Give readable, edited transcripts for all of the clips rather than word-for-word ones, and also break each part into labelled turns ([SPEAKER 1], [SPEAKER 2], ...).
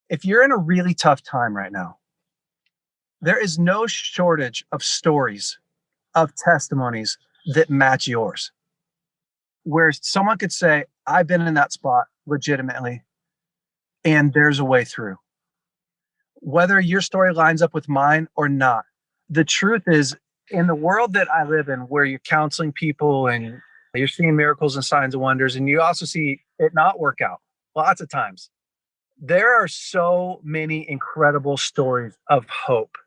[SPEAKER 1] If you're in a really tough time right now, there is no shortage of stories, of testimonies that match yours, where someone could say, I've been in that spot legitimately, and there's a way through. Whether your story lines up with mine or not, the truth is, in the world that I live in, where you're counseling people and you're seeing miracles and signs and wonders, and you also see it not work out lots of times, there are so many incredible stories of hope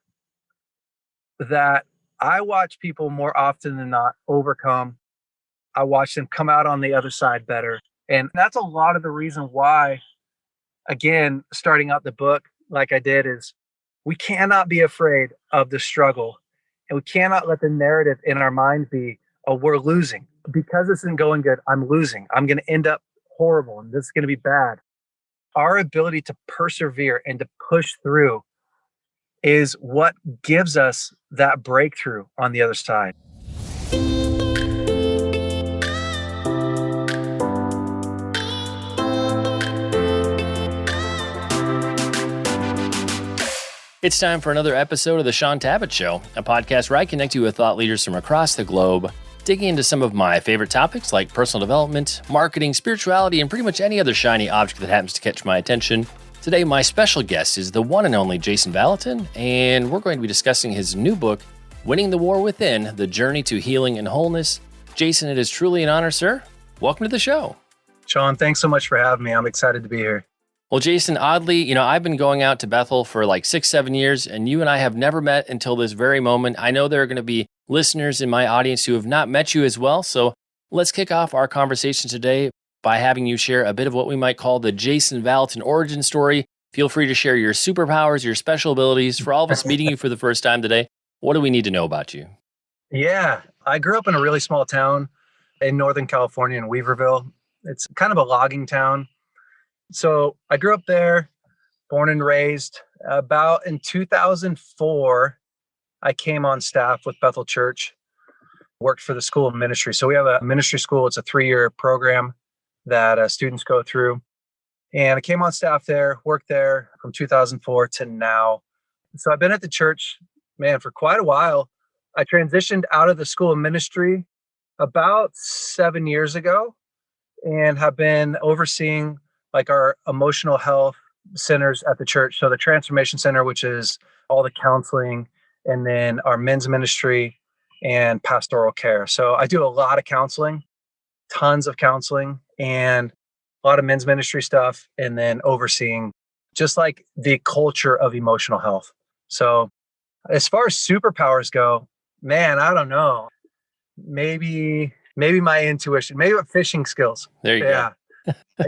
[SPEAKER 1] that I watch people more often than not overcome. I watch them come out on the other side better. And that's a lot of the reason why, again, starting out the book like I did, is we cannot be afraid of the struggle. And we cannot let the narrative in our mind be, oh, we're losing. Because this isn't going good, I'm losing. I'm going to end up horrible and this is going to be bad. Our ability to persevere and to push through is what gives us that breakthrough on the other side.
[SPEAKER 2] It's time for another episode of the Shaun Tabatt Show, a podcast where I connect you with thought leaders from across the globe, digging into some of my favorite topics like personal development, marketing, spirituality, and pretty much any other shiny object that happens to catch my attention. Today, my special guest is the one and only Jason Vallotton, and we're going to be discussing his new book, Winning the War Within, The Journey to Healing and Wholeness. Jason, it is truly an honor, sir. Welcome to the show.
[SPEAKER 1] Shaun, thanks so much for having me. I'm excited to be here.
[SPEAKER 2] Well, Jason, oddly, I've been going out to Bethel for like 6-7 years, and you and I have never met until this very moment. I know there are going to be listeners in my audience who have not met you as well. So let's kick off our conversation today by having you share a bit of what we might call the Jason Vallotton origin story. Feel free to share your superpowers, your special abilities. For all of us meeting you for the first time today, what do we need to know about you?
[SPEAKER 1] Yeah, I grew up in a really small town in Northern California in Weaverville. It's kind of a logging town. So I grew up there, born and raised. About in 2004, I came on staff with Bethel Church, worked for the school of ministry. So we have a ministry school. It's a 3-year program that students go through. And I came on staff there, worked there from 2004 to now. So I've been at the church, for quite a while. I transitioned out of the school of ministry about 7 years ago and have been overseeing like our emotional health centers at the church. So the Transformation Center, which is all the counseling, and then our men's ministry and pastoral care. So I do a lot of counseling, tons of counseling, and a lot of men's ministry stuff, and then overseeing just like the culture of emotional health. So as far as superpowers go, I don't know. Maybe my intuition, maybe my fishing skills.
[SPEAKER 2] There you go.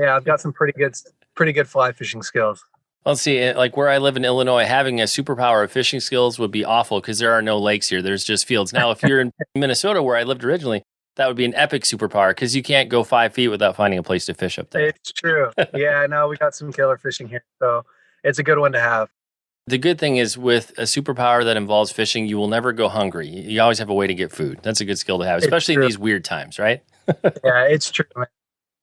[SPEAKER 1] Yeah, I've got some pretty good fly fishing skills.
[SPEAKER 2] Well, see, like where I live in Illinois, having a superpower of fishing skills would be awful because there are no lakes here. There's just fields. Now, if you're in Minnesota, where I lived originally, that would be an epic superpower because you can't go 5 feet without finding a place to fish up there.
[SPEAKER 1] It's true. Yeah, no, we got some killer fishing here. So it's a good one to have.
[SPEAKER 2] The good thing is with a superpower that involves fishing, you will never go hungry. You always have a way to get food. That's a good skill to have, especially in these weird times, right?
[SPEAKER 1] Yeah, it's true, man.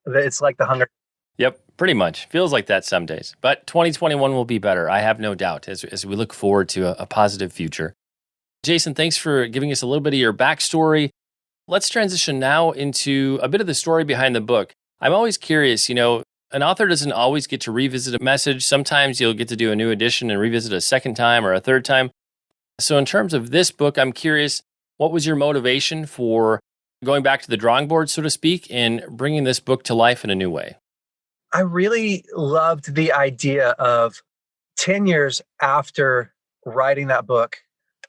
[SPEAKER 1] It's like the hunger.
[SPEAKER 2] Yep, pretty much. Feels like that some days. But 2021 will be better, I have no doubt, as we look forward to a positive future. Jason, thanks for giving us a little bit of your backstory. Let's transition now into a bit of the story behind the book. I'm always curious, an author doesn't always get to revisit a message. Sometimes you'll get to do a new edition and revisit a second time or a third time. So in terms of this book, I'm curious, what was your motivation for going back to the drawing board, so to speak, and bringing this book to life in a new way?
[SPEAKER 1] I really loved the idea of 10 years after writing that book,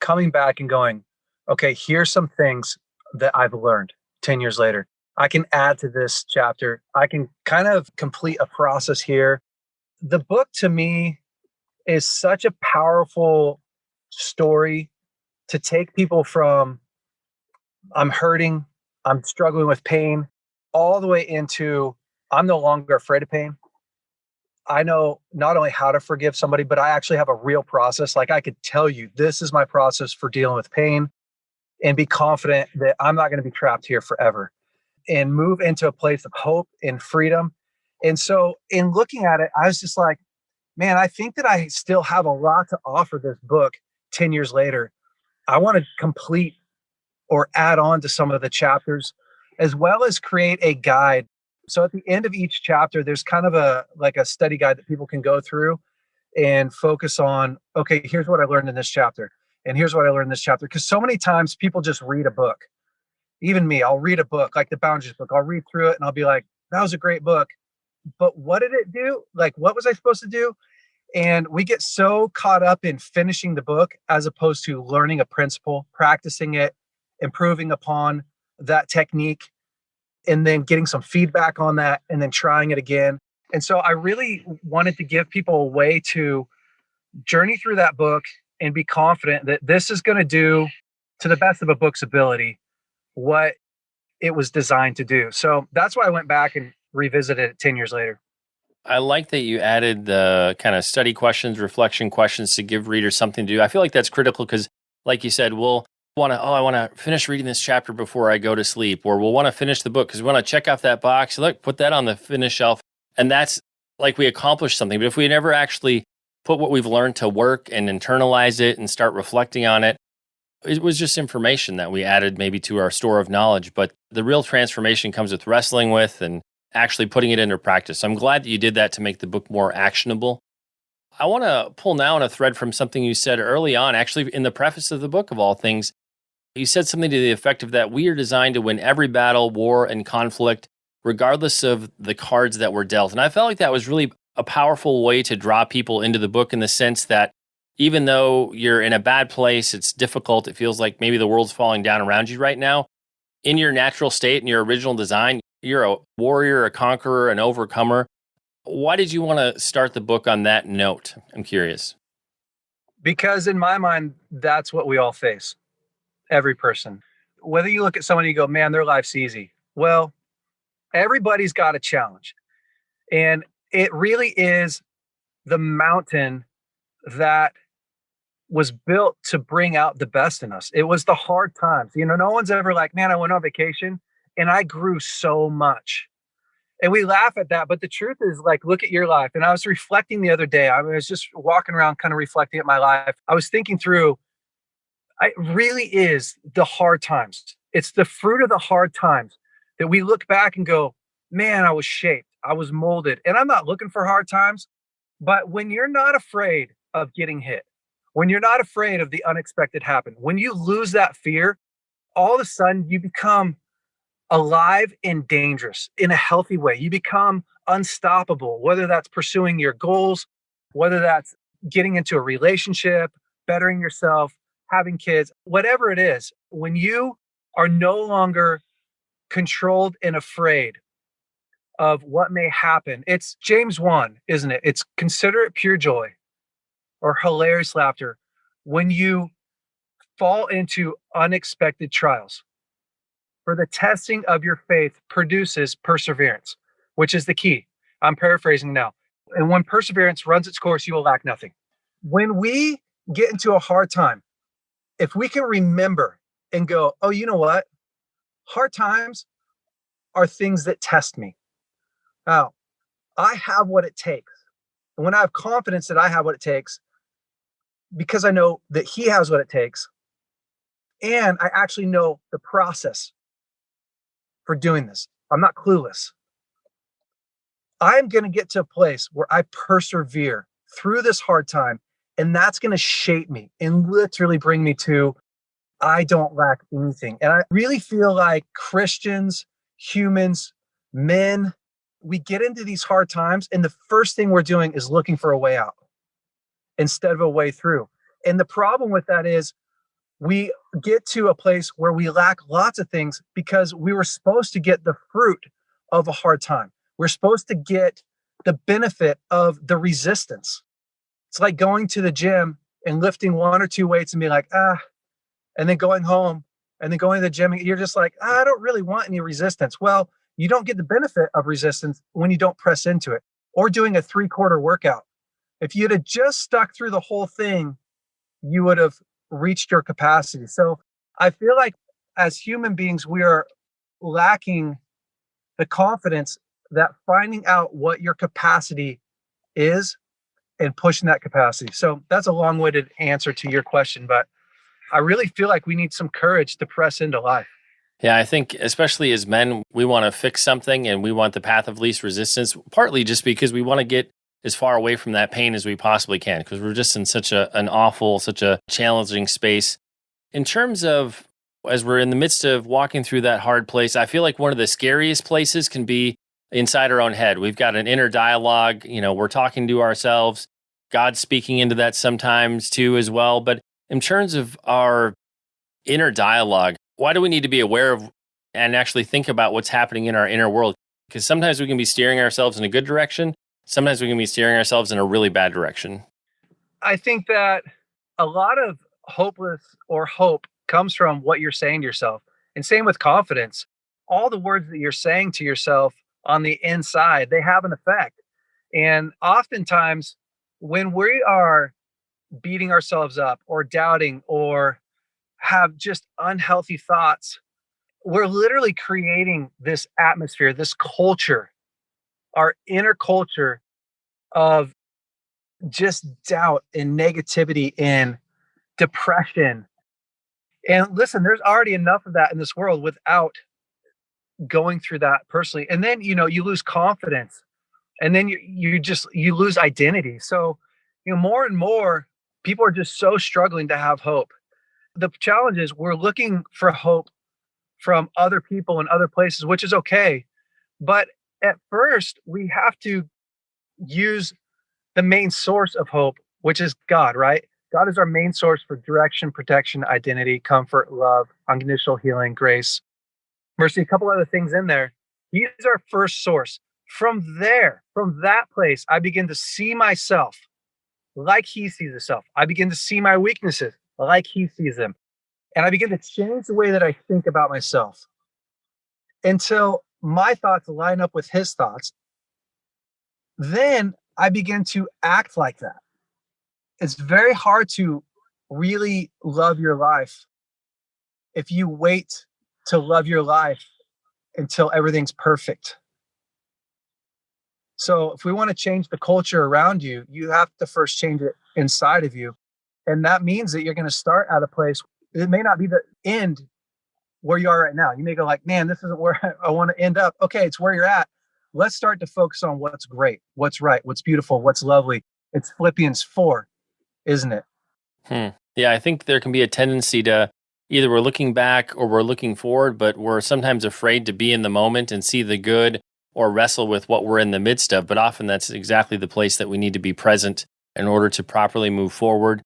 [SPEAKER 1] coming back and going, okay, here's some things that I've learned 10 years later. I can add to this chapter. I can kind of complete a process here. The book to me is such a powerful story to take people from I'm hurting, I'm struggling with pain, all the way into I'm no longer afraid of pain. I know not only how to forgive somebody, but I actually have a real process. Like I could tell you, this is my process for dealing with pain, and be confident that I'm not going to be trapped here forever, and move into a place of hope and freedom. And so in looking at it, I was just like, man, I think that I still have a lot to offer this book 10 years later. I want to complete or add on to some of the chapters, as well as create a guide. So at the end of each chapter, there's kind of a study guide that people can go through and focus on, okay, here's what I learned in this chapter. And here's what I learned in this chapter. Because so many times people just read a book. Even me, I'll read a book like the Boundaries book. I'll read through it and I'll be like, that was a great book. But what did it do? Like, what was I supposed to do? And we get so caught up in finishing the book as opposed to learning a principle, practicing it, improving upon that technique, and then getting some feedback on that, and then trying it again. And so I really wanted to give people a way to journey through that book and be confident that this is going to do, to the best of a book's ability, what it was designed to do. So that's why I went back and revisited it 10 years later.
[SPEAKER 2] I like that you added the kind of study questions, reflection questions to give readers something to do. I feel like that's critical because, like you said, I want to finish reading this chapter before I go to sleep, or we'll want to finish the book because we want to check off that box. Look, put that on the finish shelf. And that's like we accomplished something. But if we never actually put what we've learned to work and internalize it and start reflecting on it, it was just information that we added maybe to our store of knowledge. But the real transformation comes with wrestling with and actually putting it into practice. So I'm glad that you did that to make the book more actionable. I want to pull now on a thread from something you said early on, actually in the preface of the book, of all things. You said something to the effect of that we are designed to win every battle, war, and conflict, regardless of the cards that were dealt. And I felt like that was really a powerful way to draw people into the book, in the sense that even though you're in a bad place, it's difficult, it feels like maybe the world's falling down around you right now, in your natural state and your original design, you're a warrior, a conqueror, an overcomer. Why did you want to start the book on that note? I'm curious.
[SPEAKER 1] Because in my mind, that's what we all face. Every person. Whether you look at someone and you go, man, their life's easy. Well, everybody's got a challenge. And it really is the mountain that was built to bring out the best in us. It was the hard times. No one's ever like, man, I went on vacation and I grew so much. And we laugh at that. But the truth is, like, look at your life. And I was reflecting the other day. I was just walking around kind of reflecting at my life. I was thinking through, it really is the hard times. It's the fruit of the hard times that we look back and go, man, I was shaped. I was molded. And I'm not looking for hard times. But when you're not afraid of getting hit, when you're not afraid of the unexpected happen, when you lose that fear, all of a sudden you become alive and dangerous in a healthy way. You become unstoppable, whether that's pursuing your goals, whether that's getting into a relationship, bettering yourself, having kids, whatever it is. When you are no longer controlled and afraid of what may happen, it's James 1, isn't it? It's consider it pure joy or hilarious laughter when you fall into unexpected trials. For the testing of your faith produces perseverance, which is the key. I'm paraphrasing now. And when perseverance runs its course, you will lack nothing. When we get into a hard time, if we can remember and go, oh, you know what? Hard times are things that test me. Now, I have what it takes. And when I have confidence that I have what it takes, because I know that he has what it takes, and I actually know the process for doing this. I'm not clueless. I'm going to get to a place where I persevere through this hard time, and that's going to shape me and literally bring me to, I don't lack anything. And I really feel like Christians, humans, men, we get into these hard times, and the first thing we're doing is looking for a way out instead of a way through. And the problem with that is we get to a place where we lack lots of things because we were supposed to get the fruit of a hard time. We're supposed to get the benefit of the resistance. It's like going to the gym and lifting one or two weights and being like, and then going home and then going to the gym. And you're just like, I don't really want any resistance. Well, you don't get the benefit of resistance when you don't press into it, or doing a 3/4 workout. If you'd have just stuck through the whole thing, you would have reached your capacity. So I feel like as human beings, we are lacking the confidence that finding out what your capacity is and pushing that capacity. So that's a long-winded answer to your question, but I really feel like we need some courage to press into life.
[SPEAKER 2] Yeah, I think especially as men, we want to fix something and we want the path of least resistance, partly just because we want to get as far away from that pain as we possibly can, because we're just in such such a challenging space. In terms of, as we're in the midst of walking through that hard place, I feel like one of the scariest places can be inside our own head. We've got an inner dialogue, we're talking to ourselves, God's speaking into that sometimes too as well. But in terms of our inner dialogue, why do we need to be aware of and actually think about what's happening in our inner world? Because sometimes we can be steering ourselves in a good direction. Sometimes we can be steering ourselves in a really bad direction.
[SPEAKER 1] I think that a lot of hopeless or hope comes from what you're saying to yourself. And same with confidence. All the words that you're saying to yourself on the inside, they have an effect. And oftentimes when we are beating ourselves up or doubting or have just unhealthy thoughts, we're literally creating this atmosphere, this culture, our inner culture of just doubt and negativity and depression. And listen, there's already enough of that in this world without going through that personally. And then, you lose confidence, and then you lose identity. So, more and more people are just so struggling to have hope. The challenge is we're looking for hope from other people and other places, which is okay. But at first, we have to use the main source of hope, which is God, right? God is our main source for direction, protection, identity, comfort, love, unconditional healing, grace, mercy, a couple other things in there. He's our first source. From there, from that place, I begin to see myself like he sees himself. I begin to see my weaknesses like he sees them. And I begin to change the way that I think about myself until my thoughts line up with his thoughts. Then I begin to act like that. It's very hard to really love your life if you wait to love your life until everything's perfect. So if we want to change the culture around you, you have to first change it inside of you. And that means that you're going to start at a place. It may not be the end where you are right now. You may go like, man, this isn't where I want to end up. Okay, it's where you're at. Let's start to focus on what's great, what's right, what's beautiful, what's lovely. It's Philippians 4, isn't it?
[SPEAKER 2] Yeah, I think there can be a tendency to either we're looking back or we're looking forward, but we're sometimes afraid to be in the moment and see the good or wrestle with what we're in the midst of. But often that's exactly the place that we need to be present in order to properly move forward.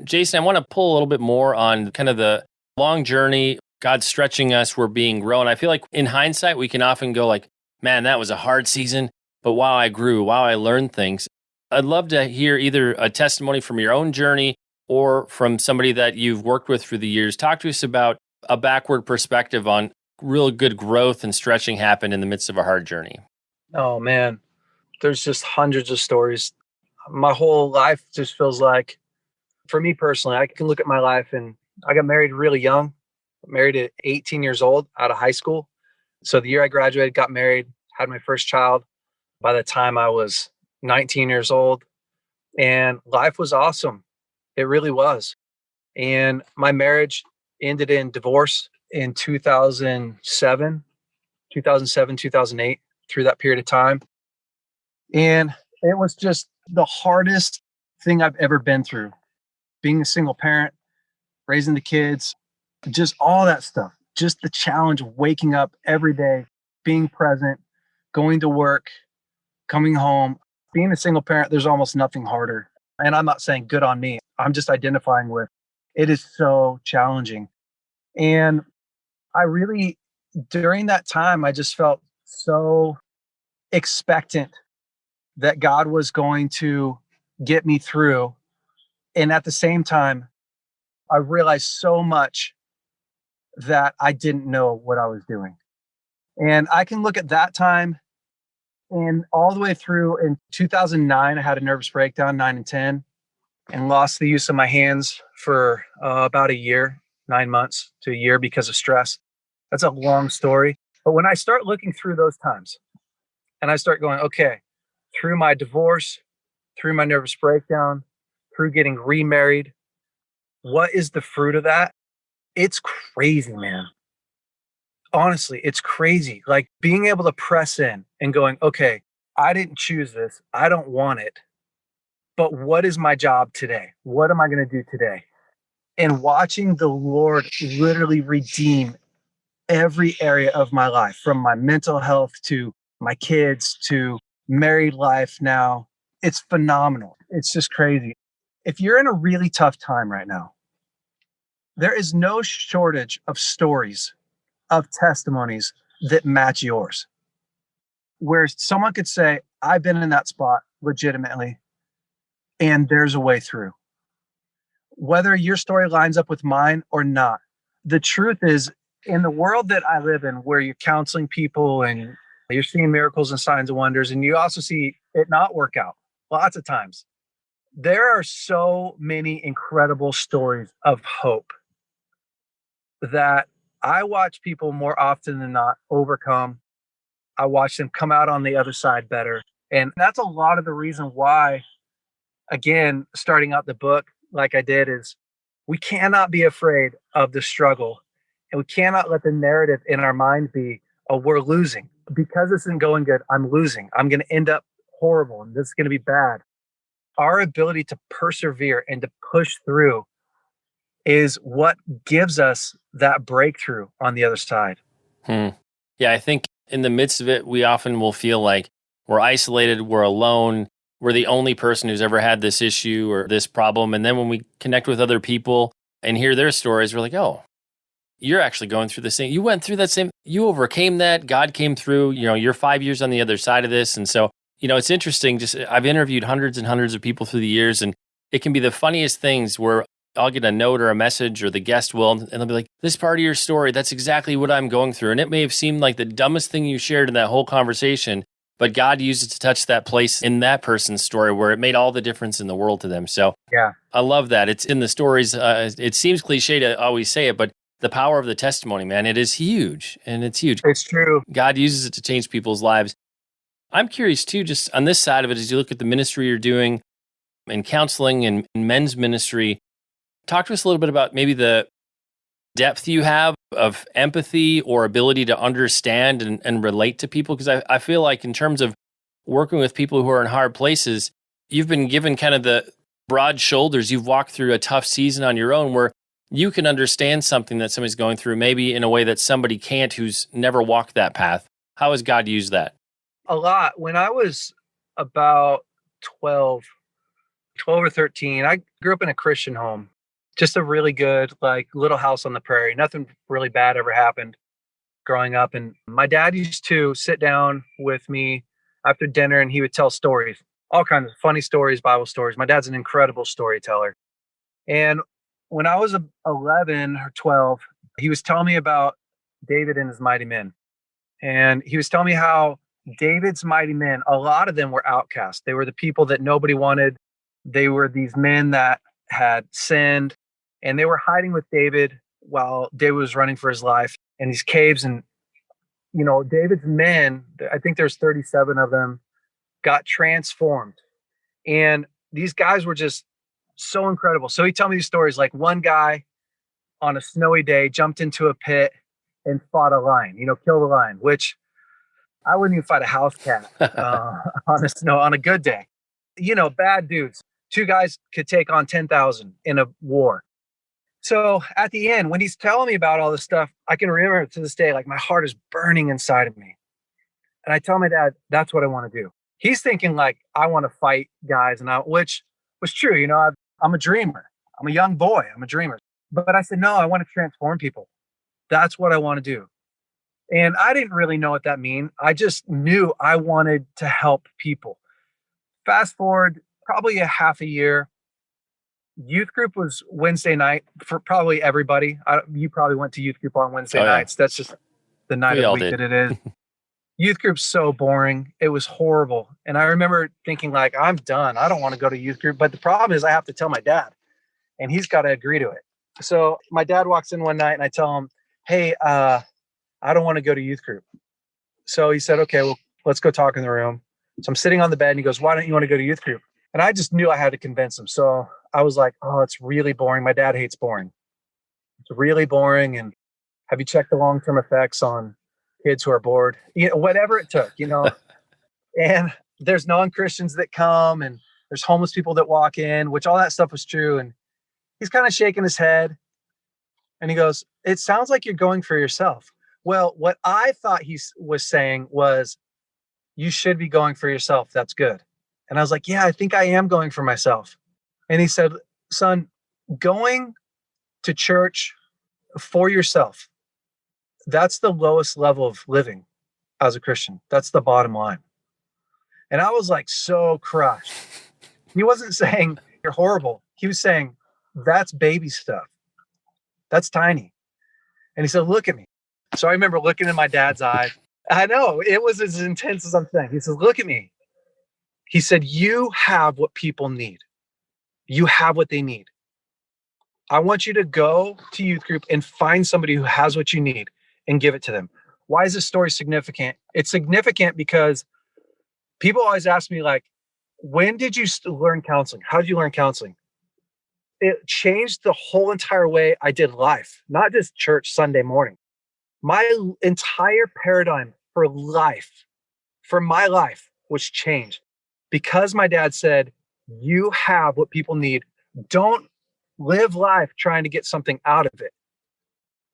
[SPEAKER 2] Jason, I want to pull a little bit more on kind of the long journey, God stretching us, we're being grown. I feel like in hindsight, we can often go like, man, that was a hard season, but wow, I grew, wow, I learned things. I'd love to hear either a testimony from your own journey or from somebody that you've worked with through the years. Talk to us about a backward perspective on real good growth and stretching happen in the midst of a hard journey.
[SPEAKER 1] Oh, man. There's just hundreds of stories. My whole life just feels like, for me personally, I can look at my life and I got married really young, married at 18 years old out of high school. So the year I graduated, got married, had my first child by the time I was 19 years old. And life was awesome. It really was. And my marriage ended in divorce in 2007, 2008, through that period of time. And it was just the hardest thing I've ever been through. Being a single parent, raising the kids, just all that stuff. Just the challenge of waking up every day, being present, going to work, coming home. Being a single parent, there's almost nothing harder. And I'm not saying good on me. I'm just identifying with it is so challenging. And I really, during that time, I just felt so expectant that God was going to get me through. And at the same time, I realized so much that I didn't know what I was doing. And I can look at that time and all the way through in 2009, I had a nervous breakdown, 9 and 10, and lost the use of my hands for about a year, 9 months to a year because of stress. That's a long story. But when I start looking through those times and I start going, okay, through my divorce, through my nervous breakdown, through getting remarried. What is the fruit of that? It's crazy, man. Honestly, it's crazy. Like being able to press in and going, okay, I didn't choose this. I don't want it. But what is my job today? What am I going to do today? And watching the Lord literally redeem every area of my life, from my mental health to my kids to married life now. It's phenomenal. It's just crazy. If you're in a really tough time right now, there is no shortage of stories, of testimonies that match yours, where someone could say, I've been in that spot legitimately, and there's a way through. Whether your story lines up with mine or not, the truth is, in the world that I live in, where you're counseling people and you're seeing miracles and signs and wonders, and you also see it not work out lots of times, there are so many incredible stories of hope that I watch people more often than not overcome. I watch them come out on the other side better. And that's a lot of the reason why, again, starting out the book like I did, is we cannot be afraid of the struggle. And we cannot let the narrative in our mind be, oh, we're losing. Because this isn't going good, I'm losing. I'm going to end up horrible and this is going to be bad. Our ability to persevere and to push through is what gives us that breakthrough on the other side.
[SPEAKER 2] Yeah, I think in the midst of it, we often will feel like we're isolated, we're alone, we're the only person who's ever had this issue or this problem. And then when we connect with other people and hear their stories, we're like, oh, you're actually going through the same. You went through that same, you overcame that. God came through, you're 5 years on the other side of this. And so, it's interesting. Just I've interviewed hundreds and hundreds of people through the years, and it can be the funniest things where I'll get a note or a message, or the guest will, and they'll be like, this part of your story, that's exactly what I'm going through. And it may have seemed like the dumbest thing you shared in that whole conversation, but God used it to touch that place in that person's story where it made all the difference in the world to them. So
[SPEAKER 1] yeah,
[SPEAKER 2] I love that. It's in the stories. It seems cliche to always say it, but the power of the testimony, man, it is huge. And it's huge.
[SPEAKER 1] It's true.
[SPEAKER 2] God uses it to change people's lives. I'm curious too, just on this side of it, as you look at the ministry you're doing in counseling and men's ministry, talk to us a little bit about maybe the depth you have of empathy or ability to understand and relate to people. Because I feel like in terms of working with people who are in hard places, you've been given kind of the broad shoulders. You've walked through a tough season on your own where you can understand something that somebody's going through, maybe in a way that somebody can't who's never walked that path. How has God used that?
[SPEAKER 1] A lot. When I was about 12 or 13, I grew up in a Christian home. Just a really good, little house on the prairie. Nothing really bad ever happened growing up. And my dad used to sit down with me after dinner and he would tell stories, all kinds of funny stories, Bible stories. My dad's an incredible storyteller. And when I was 11 or 12, he was telling me about David and his mighty men. And he was telling me how David's mighty men, a lot of them were outcasts. They were the people that nobody wanted. They were these men that had sinned, and they were hiding with David while David was running for his life in these caves. And, David's men, I think there's 37 of them, got transformed. And these guys were just so incredible. So he told me these stories, like one guy on a snowy day jumped into a pit and fought a lion, killed a lion, which I wouldn't even fight a house cat on a good day. Bad dudes. Two guys could take on 10,000 in a war. So at the end, when he's telling me about all this stuff, I can remember to this day, like my heart is burning inside of me. And I tell my dad, that's what I want to do. He's thinking like, I want to fight guys, which was true. I'm a dreamer. I'm a young boy. I'm a dreamer. But I said, no, I want to transform people. That's what I want to do. And I didn't really know what that meant. I just knew I wanted to help people. Fast forward probably a half a year. Youth group was Wednesday night for probably everybody. You probably went to youth group on Wednesday nights. That's just the night of the week that it is. Youth group's so boring. It was horrible. And I remember thinking like, I'm done. I don't want to go to youth group. But the problem is I have to tell my dad and he's got to agree to it. So my dad walks in one night and I tell him, hey, I don't want to go to youth group. So he said, okay, well, let's go talk in the room. So I'm sitting on the bed and he goes, why don't you want to go to youth group? And I just knew I had to convince him. So I was like, oh, it's really boring. My dad hates boring. It's really boring. And have you checked the long-term effects on kids who are bored? Whatever it took, And there's non-Christians that come, and there's homeless people that walk in, which all that stuff was true. And he's kind of shaking his head and he goes, it sounds like you're going for yourself. Well, what I thought he was saying was, you should be going for yourself. That's good. And I was like, yeah, I think I am going for myself. And he said, son, going to church for yourself, that's the lowest level of living as a Christian. That's the bottom line. And I was like, so crushed. He wasn't saying you're horrible. He was saying, that's baby stuff. That's tiny. And he said, look at me. So I remember looking in my dad's eye. I know, it was as intense as I'm saying. He says, look at me. He said, you have what people need. You have what they need. I want you to go to youth group and find somebody who has what you need and give it to them. Why is this story significant? It's significant because people always ask me, like, when did you learn counseling? How did you learn counseling? It changed the whole entire way I did life, not just church Sunday morning. My entire paradigm for life, for my life, was changed because my dad said, you have what people need. Don't live life trying to get something out of it.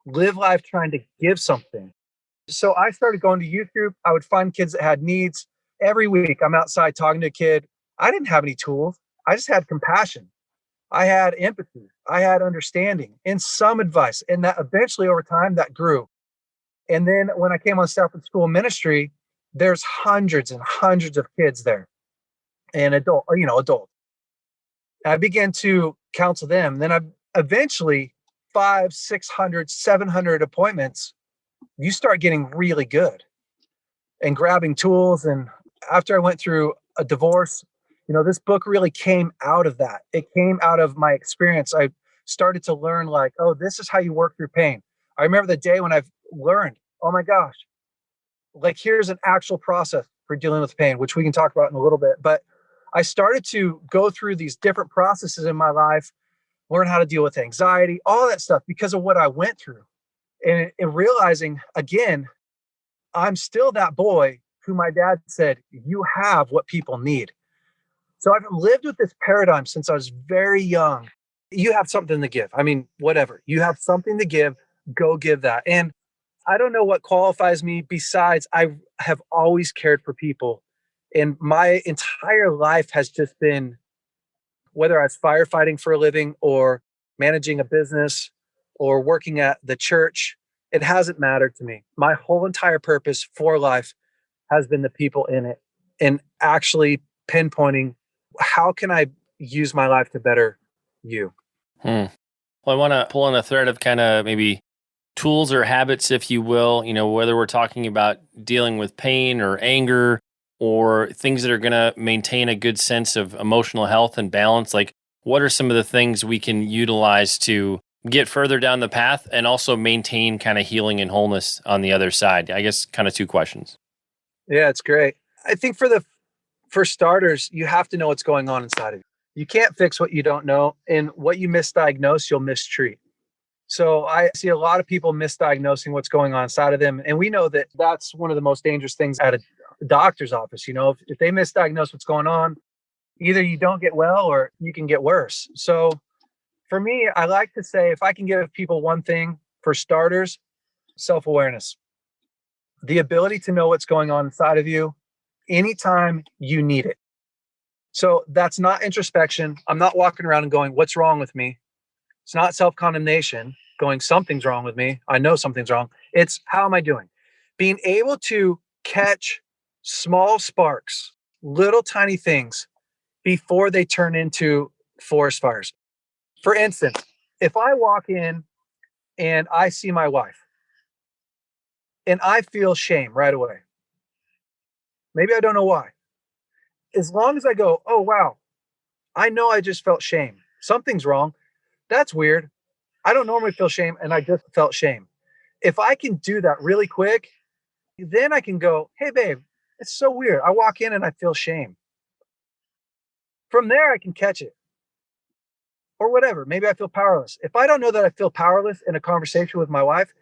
[SPEAKER 1] Live life trying to give something. So I started going to youth group. I would find kids that had needs. Every week I'm outside talking to a kid. I didn't have any tools. I just had compassion. I had empathy. I had understanding and some advice. And that eventually over time that grew. And then when I came on staff with school ministry, there's hundreds and hundreds of kids there and adults. I began to counsel them. Then I eventually 500, 600, 700 appointments, you start getting really good and grabbing tools. And after I went through a divorce, this book really came out of that. It came out of my experience. I started to learn, like, oh, this is how you work through pain. I remember the day when I've learned, oh my gosh, like, here's an actual process for dealing with pain, which we can talk about in a little bit. But I started to go through these different processes in my life, learn how to deal with anxiety, all that stuff because of what I went through. And realizing, again, I'm still that boy who my dad said, you have what people need. So I've lived with this paradigm since I was very young. You have something to give. I mean, whatever. You have something to give, go give that. And I don't know what qualifies me besides I have always cared for people. And my entire life has just been, whether I was firefighting for a living or managing a business or working at the church, it hasn't mattered to me. My whole entire purpose for life has been the people in it and actually pinpointing, how can I use my life to better you?
[SPEAKER 2] Well, I want to pull on a thread of kind of maybe tools or habits, if you will, whether we're talking about dealing with pain or anger or things that are going to maintain a good sense of emotional health and balance. Like, what are some of the things we can utilize to get further down the path and also maintain kind of healing and wholeness on the other side? I guess kind of two questions.
[SPEAKER 1] Yeah, it's great. I think for starters, you have to know what's going on inside of you. You can't fix what you don't know, and what you misdiagnose, you'll mistreat. So I see a lot of people misdiagnosing what's going on inside of them. And we know that that's one of the most dangerous things at a doctor's office. If they misdiagnose what's going on, either you don't get well or you can get worse. So for me, I like to say, if I can give people one thing, for starters, self-awareness, the ability to know what's going on inside of you anytime you need it. So that's not introspection. I'm not walking around and going, what's wrong with me? It's not self-condemnation, going, something's wrong with me. I know something's wrong. It's, how am I doing? Being able to catch small sparks, little tiny things before they turn into forest fires. For instance, if I walk in and I see my wife and I feel shame right away, maybe I don't know why. As long as I go, oh, wow, I know I just felt shame. Something's wrong. That's weird. I don't normally feel shame, and I just felt shame. If I can do that really quick, then I can go, hey, babe, it's so weird. I walk in and I feel shame. From there, I can catch it or whatever. Maybe I feel powerless. If I don't know that I feel powerless in a conversation with my wife,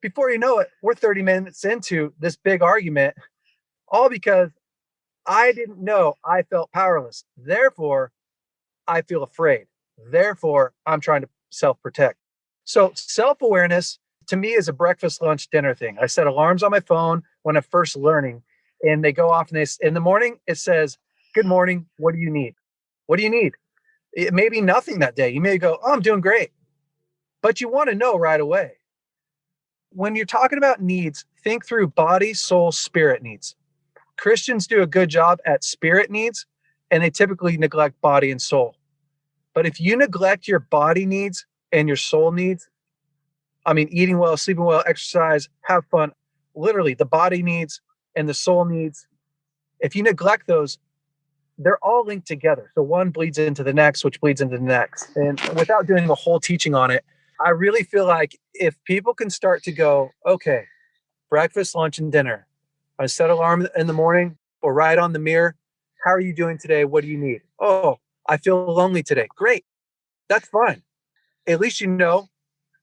[SPEAKER 1] before you know it, we're 30 minutes into this big argument, all because I didn't know I felt powerless. Therefore, I feel afraid. Therefore, I'm trying to self protect. So, self awareness to me is a breakfast, lunch, dinner thing. I set alarms on my phone when I'm first learning, and they go off. And in the morning, it says, "Good morning. What do you need? What do you need?" It may be nothing that day. You may go, "Oh, I'm doing great." But you want to know right away. When you're talking about needs, think through body, soul, spirit needs. Christians do a good job at spirit needs, and they typically neglect body and soul. But if you neglect your body needs and your soul needs, I mean, eating well, sleeping well, exercise, have fun, literally the body needs and the soul needs, if you neglect those, they're all linked together. So one bleeds into the next, which bleeds into the next. And without doing a whole teaching on it, I really feel like if people can start to go, okay, breakfast, lunch, and dinner, I set an alarm in the morning or write on the mirror, how are you doing today? What do you need? Oh, I feel lonely today. Great. That's fine. At least you know,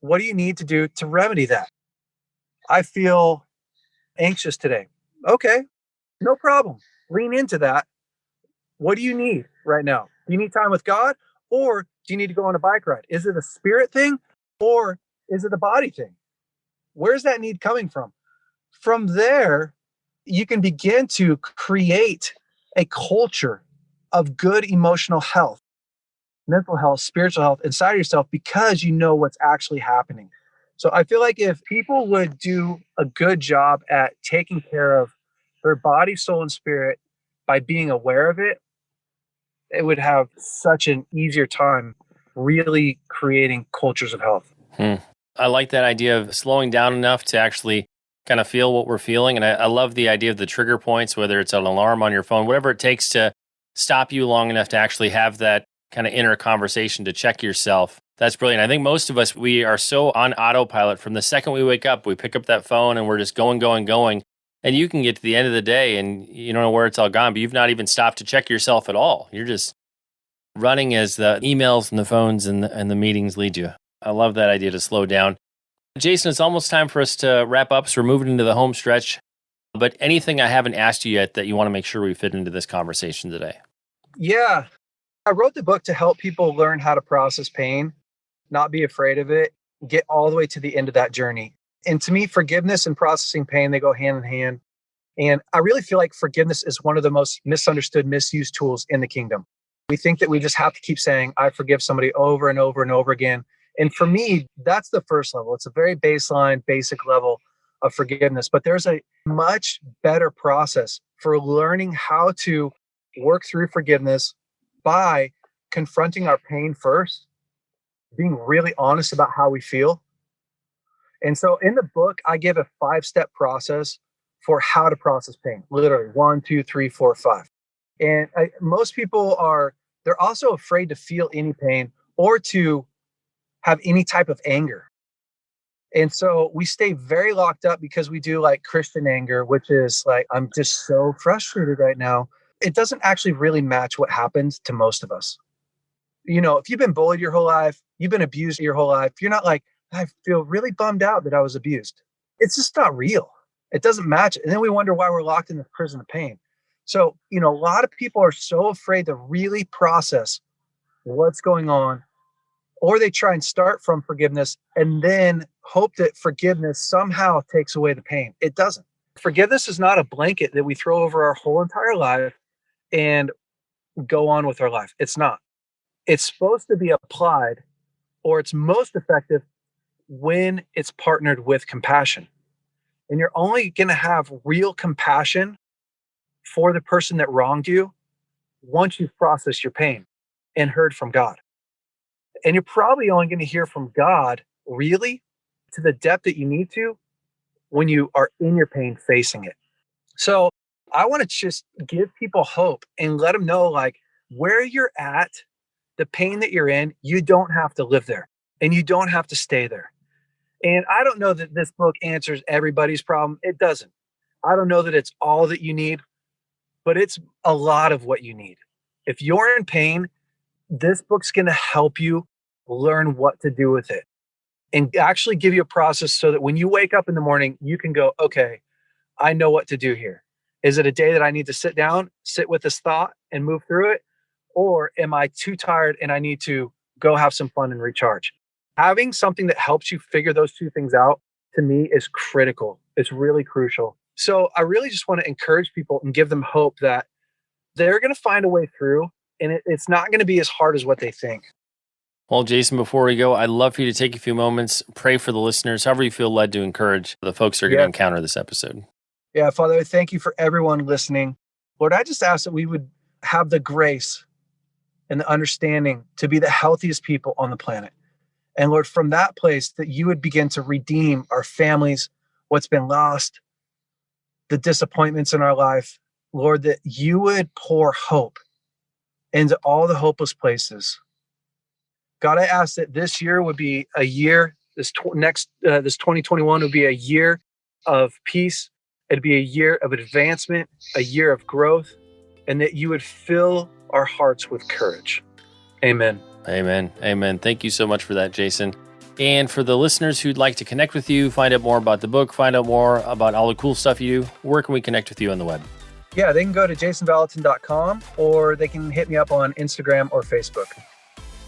[SPEAKER 1] what do you need to do to remedy that? I feel anxious today. Okay, no problem. Lean into that. What do you need right now? Do you need time with God, or do you need to go on a bike ride? Is it a spirit thing, or is it a body thing? Where's that need coming from? From there, you can begin to create a culture of good emotional health, mental health, spiritual health inside of yourself, because you know what's actually happening. So I feel like if people would do a good job at taking care of their body, soul, and spirit by being aware of it, it would have such an easier time really creating cultures of health.
[SPEAKER 2] I like that idea of slowing down enough to actually kind of feel what we're feeling. And I love the idea of the trigger points, whether it's an alarm on your phone, whatever it takes to stop you long enough to actually have that kind of inner conversation to check yourself. That's brilliant. I think most of us, we are so on autopilot. From the second we wake up, we pick up that phone and we're just going, going, going. And you can get to the end of the day and you don't know where it's all gone, but you've not even stopped to check yourself at all. You're just running as the emails and the phones and the meetings lead you. I love that idea to slow down. Jason, it's almost time for us to wrap up, so we're moving into the home stretch. But anything I haven't asked you yet that you want to make sure we fit into this conversation today?
[SPEAKER 1] Yeah. I wrote the book to help people learn how to process pain, not be afraid of it, get all the way to the end of that journey. And to me, forgiveness and processing pain, they go hand in hand. And I really feel like forgiveness is one of the most misunderstood, misused tools in the kingdom. We think that we just have to keep saying, I forgive somebody over and over and over again. And for me, that's the first level. It's a very baseline, basic level of forgiveness. But there's a much better process for learning how to work through forgiveness by confronting our pain first, being really honest about how we feel. And so in the book, I give a 5-step process for how to process pain. Literally 1, 2, 3, 4, 5. And most people they're also afraid to feel any pain or to have any type of anger. And so we stay very locked up because we do like Christian anger, which is like, I'm just so frustrated right now. It doesn't actually really match what happens to most of us. You know, if you've been bullied your whole life, you've been abused your whole life, you're not like, I feel really bummed out that I was abused. It's just not real. It doesn't match. And then we wonder why we're locked in the prison of pain. So, you know, a lot of people are so afraid to really process what's going on, or they try and start from forgiveness and then hope that forgiveness somehow takes away the pain. It doesn't. Forgiveness is not a blanket that we throw over our whole entire life and go on with our life. It's not. It's supposed to be applied, or it's most effective when it's partnered with compassion. And you're only going to have real compassion for the person that wronged you once you've processed your pain and heard from God. And you're probably only going to hear from God really to the depth that you need to when you are in your pain facing it. So I want to just give people hope and let them know, like, where you're at, the pain that you're in, you don't have to live there and you don't have to stay there. And I don't know that this book answers everybody's problem. It doesn't. I don't know that it's all that you need, but it's a lot of what you need. If you're in pain, this book's going to help you learn what to do with it and actually give you a process so that when you wake up in the morning, you can go, okay, I know what to do here. Is it a day that I need to sit down, sit with this thought and move through it? Or am I too tired and I need to go have some fun and recharge? Having something that helps you figure those two things out, to me, is critical. It's really crucial. So I really just want to encourage people and give them hope that they're going to find a way through, and it's not going to be as hard as what they think.
[SPEAKER 2] Well, Jason, before we go, I'd love for you to take a few moments, pray for the listeners, however you feel led to encourage the folks who are going to encounter this episode.
[SPEAKER 1] Yeah, Father, I thank you for everyone listening. Lord, I just ask that we would have the grace and the understanding to be the healthiest people on the planet. And Lord, from that place, that you would begin to redeem our families, what's been lost, the disappointments in our life. Lord, that you would pour hope into all the hopeless places. God, I ask that this year would be a year, this 2021 would be a year of peace. It'd be a year of advancement, a year of growth, and that you would fill our hearts with courage. Amen.
[SPEAKER 2] Amen. Amen. Thank you so much for that, Jason. And for the listeners who'd like to connect with you, find out more about the book, find out more about all the cool stuff you do, where can we connect with you on the web?
[SPEAKER 1] Yeah, they can go to jasonvallotton.com or they can hit me up on Instagram or Facebook.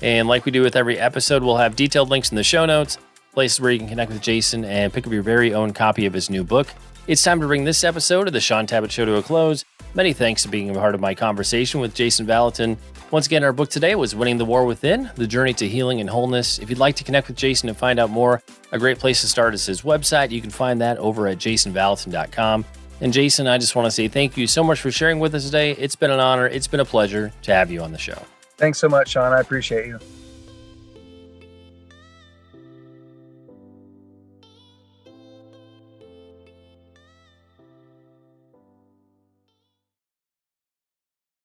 [SPEAKER 2] And like we do with every episode, we'll have detailed links in the show notes, places where you can connect with Jason and pick up your very own copy of his new book. It's time to bring this episode of the Shaun Tabatt Show to a close. Many thanks for being a part of my conversation with Jason Vallotton. Once again, our book today was Winning the War Within, The Journey to Healing and Wholeness. If you'd like to connect with Jason and find out more, a great place to start is his website. You can find that over at jasonvallotton.com. And Jason, I just want to say thank you so much for sharing with us today. It's been an honor. It's been a pleasure to have you on the show.
[SPEAKER 1] Thanks so much, Shaun. I appreciate you.